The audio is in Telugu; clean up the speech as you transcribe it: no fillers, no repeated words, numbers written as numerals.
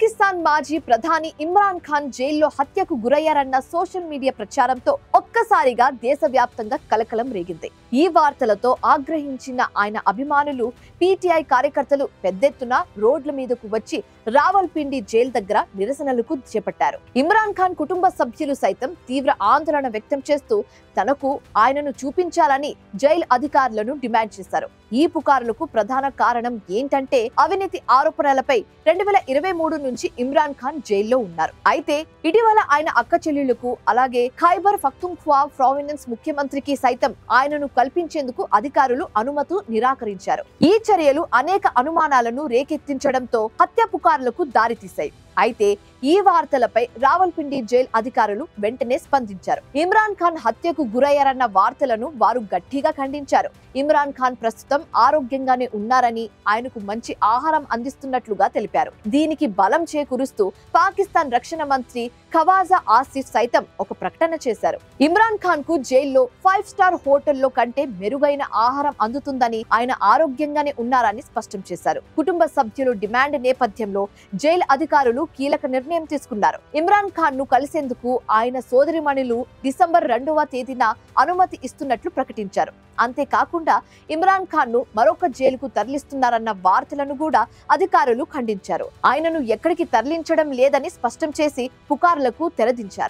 పాకిస్తాన్ మాజీ ప్రధాని ఇమ్రాన్ ఖాన్ జైల్లో హత్యకు గురయ్యారన్న సోషల్ మీడియా ప్రచారంతో ఒక్కసారిగా దేశవ్యాప్తంగా కలకలం రేగింది. ఈ వార్తలతో ఆగ్రహించిన ఆయన అభిమానులు, పీటీఐ కార్యకర్తలు పెద్దెత్తున రోడ్ల మీదకు వచ్చి రావల్పిండి జైలు దగ్గర నిరసనలకు చేపట్టారు. ఇమ్రాన్ ఖాన్ కుటుంబ సభ్యులు సైతం తీవ్ర ఆందోళన వ్యక్తం చేస్తూ తనకు ఆయనను చూపించాలని జైలు అధికారులను డిమాండ్ చేశారు. ఈ పుకారులకు ప్రధాన కారణం ఏంటంటే అవినీతి ఆరోపణలపై 2023 నుంచి ఇమ్రాన్ ఖాన్ జైల్లో ఉన్నారు. అయితే ఇటీవల ఆయన అక్క చెల్లెళ్లకు, అలాగే ఖైబర్ పఖ్తూన్ఖ్వా ప్రావిన్స్ ముఖ్యమంత్రికి సైతం ఆయనను కల్పించేందుకు అధికారులు అనుమతి నిరాకరించారు. ఈ చర్యలు అనేక అనుమానాలను రేకెత్తించడంతో హత్య పుకార్లకు దారితీశాయి. అయితే ఈ వార్తలపై రావల్పిండి జైలు అధికారులు వెంటనే స్పందించారు. ఇమ్రాన్ ఖాన్ హత్యకు గురయ్యారన్న వార్తలను వారు గట్టిగా ఖండించారు. ఇమ్రాన్ ఖాన్ ప్రస్తుతం ఆరోగ్యంగానే ఉన్నారని, ఆయనకు మంచి ఆహారం అందిస్తున్నట్లుగా తెలిపారు. దీనికి బలం చేకూరుస్తూ పాకిస్తాన్ రక్షణ మంత్రి ఖవాజా ఆసిఫ్ సైతం ఒక ప్రకటన చేశారు. ఇమ్రాన్ ఖాన్ కు జైల్లో 5 స్టార్ హోటల్లో కంటే మెరుగైన ఆహారం అందుతుందని, ఆయన ఆరోగ్యంగానే ఉన్నారని స్పష్టం చేశారు. కుటుంబ సభ్యులు డిమాండ్ నేపథ్యంలో జైలు అధికారులు కీలక నిర్ణయం తీసుకున్నారు. ఇమ్రాన్ ఖాన్ ను కలిసేందుకు ఆయన సోదరిమణులు డిసెంబర్ 2వ తేదీన అనుమతి ఇస్తున్నట్లు ప్రకటించారు. అంతేకాకుండా ఇమ్రాన్ ఖాన్ ను మరొక జైలుకు తరలిస్తున్నారన్న వార్తలను కూడా అధికారులు ఖండించారు. ఆయనను ఎక్కడికి తరలించడం లేదని స్పష్టం చేసి పుకార్లకు తెరదించారు.